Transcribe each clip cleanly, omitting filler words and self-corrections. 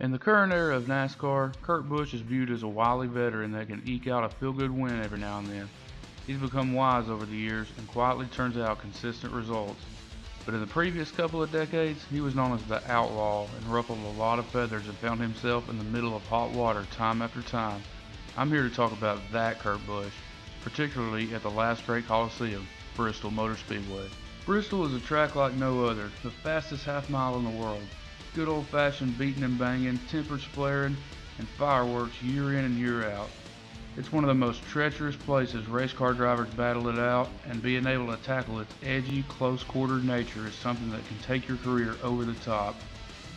In the current era of NASCAR, Kurt Busch is viewed as a wily veteran that can eke out a feel-good win every now and then. He's become wise over the years and quietly turns out consistent results. But in the previous couple of decades, he was known as the Outlaw and ruffled a lot of feathers and found himself in the middle of hot water time after time. I'm here to talk about that Kurt Busch, particularly at the last great Coliseum, Bristol Motor Speedway. Bristol is a track like no other, the fastest half mile in the world. Good old-fashioned beating and banging, tempers flaring, and fireworks year in and year out. It's one of the most treacherous places race car drivers battle it out, and being able to tackle its edgy, close-quartered nature is something that can take your career over the top.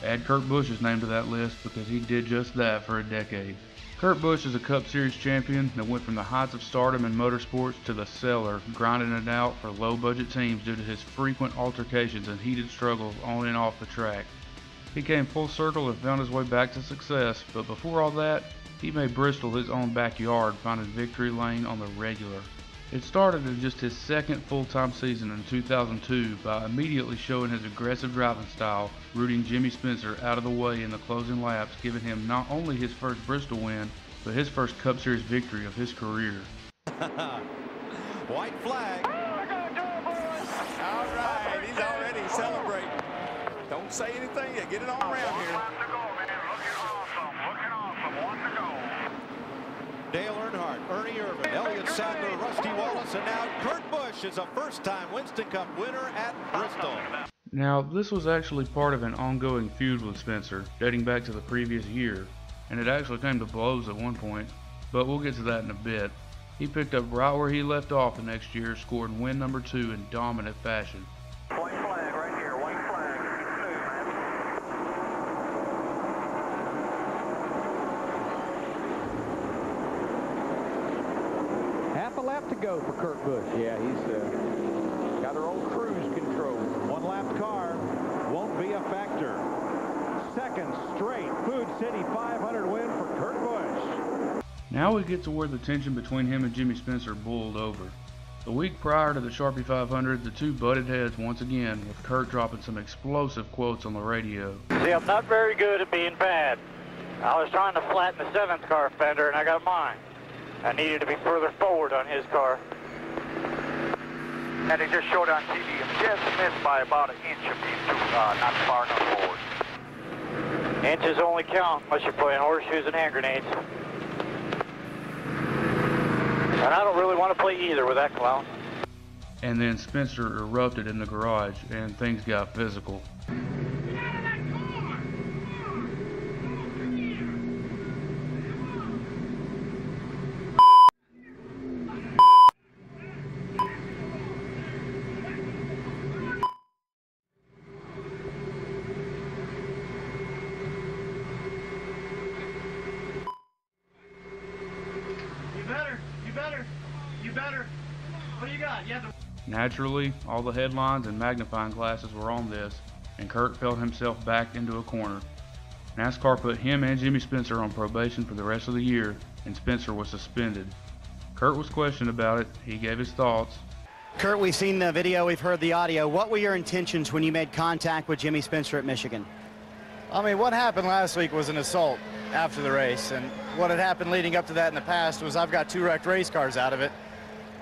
Add Kurt Busch's name to that list because he did just that for a decade. Kurt Busch is a Cup Series champion that went from the heights of stardom in motorsports to the cellar, grinding it out for low-budget teams due to his frequent altercations and heated struggles on and off the track. He came full circle and found his way back to success, but before all that, he made Bristol his own backyard, finding victory lane on the regular. It started in just his second full-time season in 2002 by immediately showing his aggressive driving style, rooting Jimmy Spencer out of the way in the closing laps, giving him not only his first Bristol win, but his first Cup Series victory of his career. White flag. Oh, we're gonna do it, boys. All right, he's already celebrating. Don't say anything yet. Get it on around here. One to go, man. Looking awesome. One to go. Dale Earnhardt, Ernie Irvan, Elliott Sadler, Rusty Wallace, and now Kurt Busch is a first-time Winston Cup winner at Bristol. Now, this was actually part of an ongoing feud with Spencer, dating back to the previous year, and it actually came to blows at one point, but we'll get to that in a bit. He picked up right where he left off the next year, scoring win number 2 in dominant fashion. White flag right here. White flag. Half a lap to go for Kurt Busch. Yeah, he's got her own cruise control. One-lap car won't be a factor. Second straight Food City 500 win for Kurt Busch. Now we get to where the tension between him and Jimmy Spencer boiled over. The week prior to the Sharpie 500, the two butted heads once again, with Kurt dropping some explosive quotes on the radio. See, I'm not very good at being bad. I was trying to flatten the 7th car fender, and I got mine. I needed to be further forward on his car. And they just showed on TV him just missed by about an inch of being not far enough forward. Inches only count unless you're playing horseshoes and hand grenades. And I don't really want to play either with that clown. And then Spencer erupted in the garage, and things got physical. You better. What do you got? Naturally, all the headlines and magnifying glasses were on this, and Kurt felt himself backed into a corner. NASCAR put him and Jimmy Spencer on probation for the rest of the year, and Spencer was suspended. Kurt was questioned about it. He gave his thoughts. Kurt, we've seen the video, we've heard the audio. What were your intentions when you made contact with Jimmy Spencer at Michigan? I mean, what happened last week was an assault after the race, and what had happened leading up to that in the past was I've got 2 wrecked race cars out of it,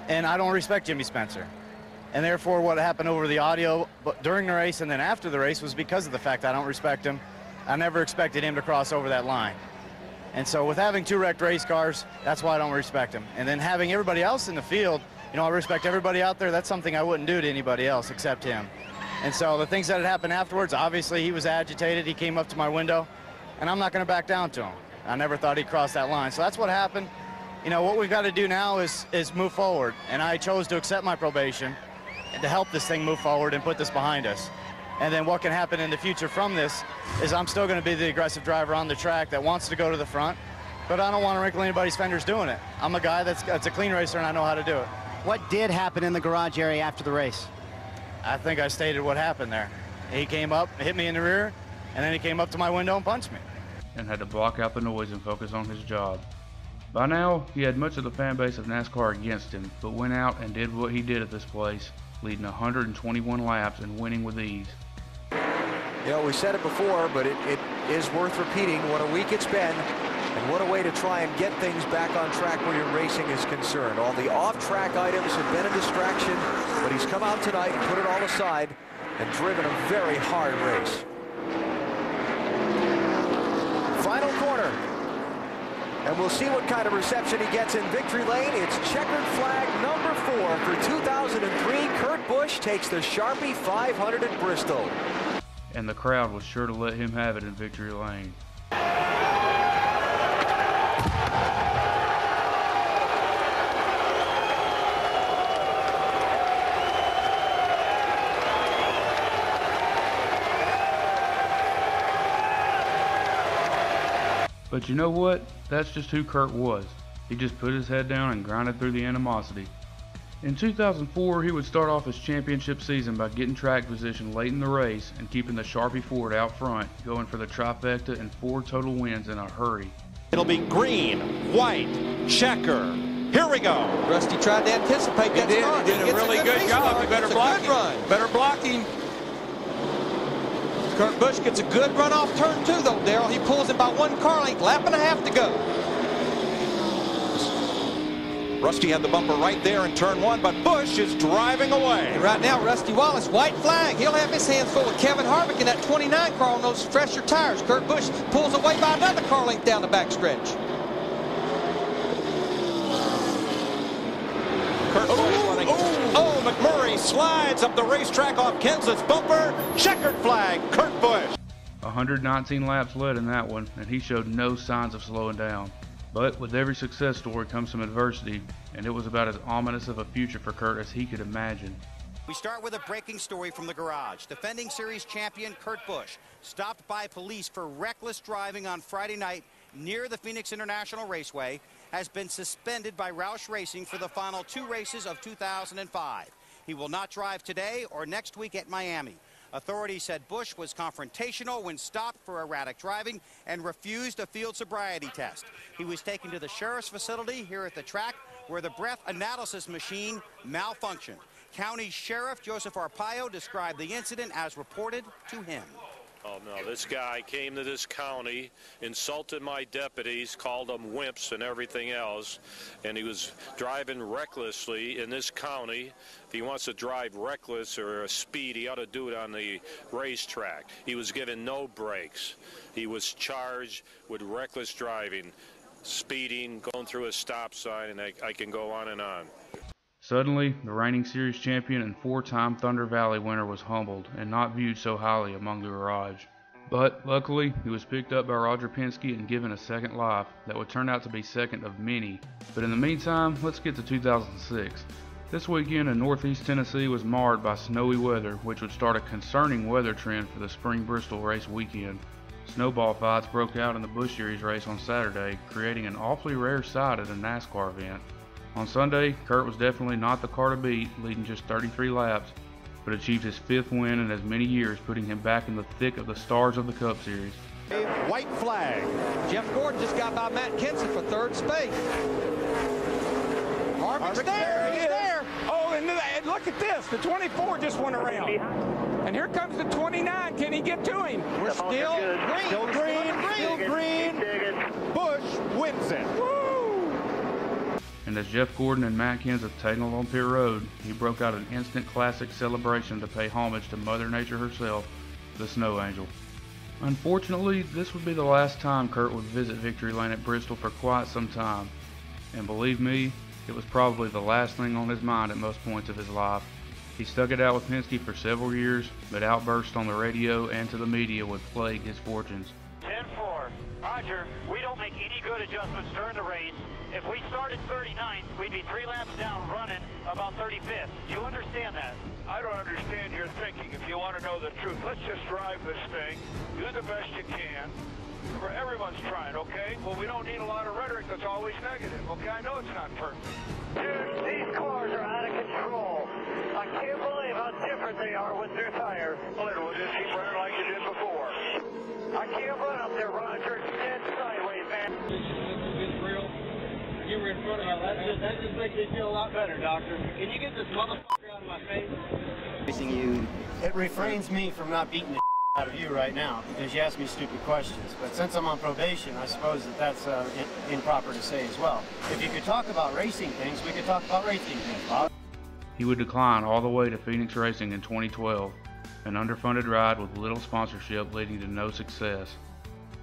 and I don't respect Jimmy Spencer. And therefore, what happened over the audio during the race and then after the race was because of the fact I don't respect him. I never expected him to cross over that line. And so with having 2 wrecked race cars, that's why I don't respect him. And then having everybody else in the field, you know, I respect everybody out there. That's something I wouldn't do to anybody else except him. And so the things that had happened afterwards, obviously he was agitated. He came up to my window, and I'm not going to back down to him. I never thought he'd cross that line. So that's what happened. You know, what we've got to do now is move forward. And I chose to accept my probation and to help this thing move forward and put this behind us. And then what can happen in the future from this is I'm still going to be the aggressive driver on the track that wants to go to the front, but I don't want to wrinkle anybody's fenders doing it. I'm a guy that's a clean racer, and I know how to do it. What did happen in the garage area after the race? I think I stated what happened there. He came up, hit me in the rear, and then he came up to my window and punched me. And had to block out the noise and focus on his job. By now, he had much of the fan base of NASCAR against him, but went out and did what he did at this place, leading 121 laps and winning with ease. You know, we said it before, but it is worth repeating. What a week it's been, and what a way to try and get things back on track where your racing is concerned. All the off-track items have been a distraction, but he's come out tonight and put it all aside and driven a very hard race. Final corner, and we'll see what kind of reception he gets in victory lane. It's checkered flag number 4 for 2003. Kurt Busch takes the Sharpie 500 at Bristol. And the crowd was sure to let him have it in victory lane. But you know what? That's just who Kurt was. He just put his head down and grinded through the animosity. In 2004, he would start off his championship season by getting track position late in the race and keeping the Sharpie Ford out front, going for the trifecta and 4 total wins in a hurry. It'll be green, white, checker. Here we go. Rusty tried to anticipate that start. He did a really good job. He better block him. Better block him. Kurt Busch gets a good run off turn 2, though, Darrell. He pulls him by 1 car length, lap and a half to go. Rusty had the bumper right there in turn 1, but Busch is driving away. And right now, Rusty Wallace, white flag. He'll have his hands full with Kevin Harvick in that 29 car on those fresher tires. Kurt Busch pulls away by another car length down the backstretch. Kurt Busch running. Oh, McMurray slides up the racetrack off Kenseth's bumper. Checkered flag, Kurt Busch. 119 laps led in that one, and he showed no signs of slowing down. But with every success story comes some adversity, and it was about as ominous of a future for Kurt as he could imagine. We start with a breaking story from the garage. Defending series champion Kurt Busch, stopped by police for reckless driving on Friday night near the Phoenix International Raceway, has been suspended by Roush Racing for the final 2 races of 2005. He will not drive today or next week at Miami. Authorities said Busch was confrontational when stopped for erratic driving and refused a field sobriety test. He was taken to the sheriff's facility here at the track where the breath analysis machine malfunctioned. County Sheriff Joseph Arpaio described the incident as reported to him. Oh, no, this guy came to this county, insulted my deputies, called them wimps and everything else, and he was driving recklessly in this county. If he wants to drive reckless or a speed, he ought to do it on the racetrack. He was given no brakes. He was charged with reckless driving, speeding, going through a stop sign, and I can go on and on. Suddenly, the reigning series champion and 4-time Thunder Valley winner was humbled and not viewed so highly among the garage. But luckily, he was picked up by Roger Penske and given a second life that would turn out to be second of many. But in the meantime, let's get to 2006. This weekend in Northeast Tennessee was marred by snowy weather, which would start a concerning weather trend for the spring Bristol race weekend. Snowball fights broke out in the Busch Series race on Saturday, creating an awfully rare sight at a NASCAR event. On Sunday, Kurt was definitely not the car to beat, leading just 33 laps, but achieved his 5th win in as many years, putting him back in the thick of the stars of the Cup Series. White flag. Jeff Gordon just got by Matt Kenseth for 3rd space. Harvick's there. He's there. Oh, and look at this. The 24 just went around. And here comes the 29. Can he get to him? We're still green. Still green. Still green. Busch wins it. And as Jeff Gordon and Matt Kenseth tangled on pit road, he broke out an instant classic celebration to pay homage to Mother Nature herself, the Snow Angel. Unfortunately, this would be the last time Kurt would visit victory lane at Bristol for quite some time. And believe me, it was probably the last thing on his mind at most points of his life. He stuck it out with Penske for several years, but outbursts on the radio and to the media would plague his fortunes. 10-4. Roger, we don't make any good adjustments during the race. If we started 39th, we'd be 3 laps down running about 35th. Do you understand that? I don't understand your thinking. If you want to know the truth, let's just drive this thing, do the best you can. Everyone's trying, okay? Well, we don't need a lot of rhetoric that's always negative, okay? I know it's not perfect. Dude, these cars are out of control. I can't believe how different they are with their tires. Well, then we'll just keep running like you did before. I can't run up there, Roger. It's dead sideways, man. You were in front of me. That just makes me feel a lot better, Doctor. Can you get this motherfucker out of my face? Racing you, it refrains me from not beating the out of you right now because you ask me stupid questions. But since I'm on probation, I suppose that's improper to say as well. If you could talk about racing things, we could talk about racing things, Bob. He would decline all the way to Phoenix Racing in 2012, an underfunded ride with little sponsorship leading to no success.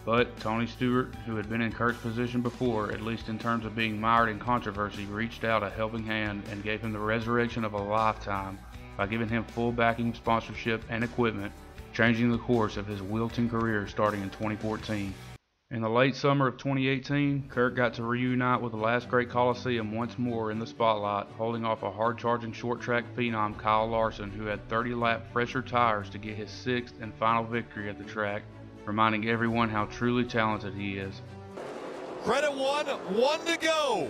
But Tony Stewart, who had been in Kurt's position before, at least in terms of being mired in controversy, reached out a helping hand and gave him the resurrection of a lifetime by giving him full backing, sponsorship, and equipment, changing the course of his wilting career starting in 2014. In the late summer of 2018, Kurt got to reunite with the last great Coliseum once more in the spotlight, holding off a hard-charging short-track phenom Kyle Larson, who had 30-lap fresher tires to get his 6th and final victory at the track, reminding everyone how truly talented he is. Credit one to go.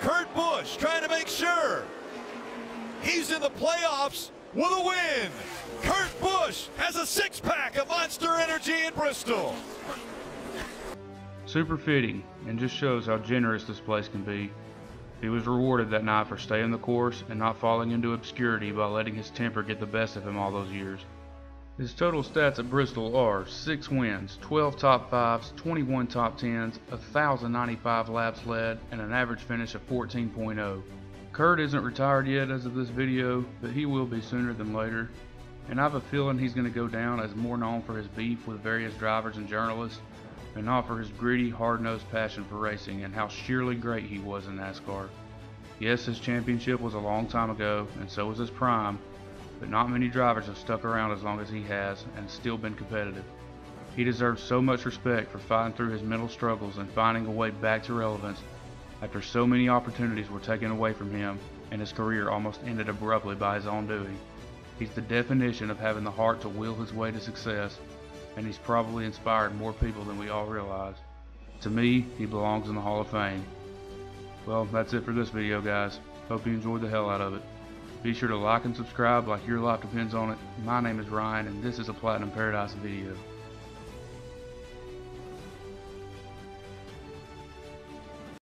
Kurt Busch trying to make sure he's in the playoffs with a win. Kurt Busch has a 6-pack of Monster Energy in Bristol. Super fitting, and just shows how generous this place can be. He was rewarded that night for staying the course and not falling into obscurity by letting his temper get the best of him all those years. His total stats at Bristol are 6 wins, 12 top 5s, 21 top 10s, 1,095 laps led, and an average finish of 14.0. Kurt isn't retired yet as of this video, but he will be sooner than later, and I have a feeling he's going to go down as more known for his beef with various drivers and journalists, and not for his gritty, hard-nosed passion for racing and how sheerly great he was in NASCAR. Yes, his championship was a long time ago, and so was his prime, but not many drivers have stuck around as long as he has and still been competitive. He deserves so much respect for fighting through his mental struggles and finding a way back to relevance after so many opportunities were taken away from him and his career almost ended abruptly by his own doing. He's the definition of having the heart to will his way to success, and he's probably inspired more people than we all realize. To me, he belongs in the Hall of Fame. Well, that's it for this video, guys. Hope you enjoyed the hell out of it. Be sure to like and subscribe like your life depends on it. My name is Ryan, and this is a Platinum Paradise video.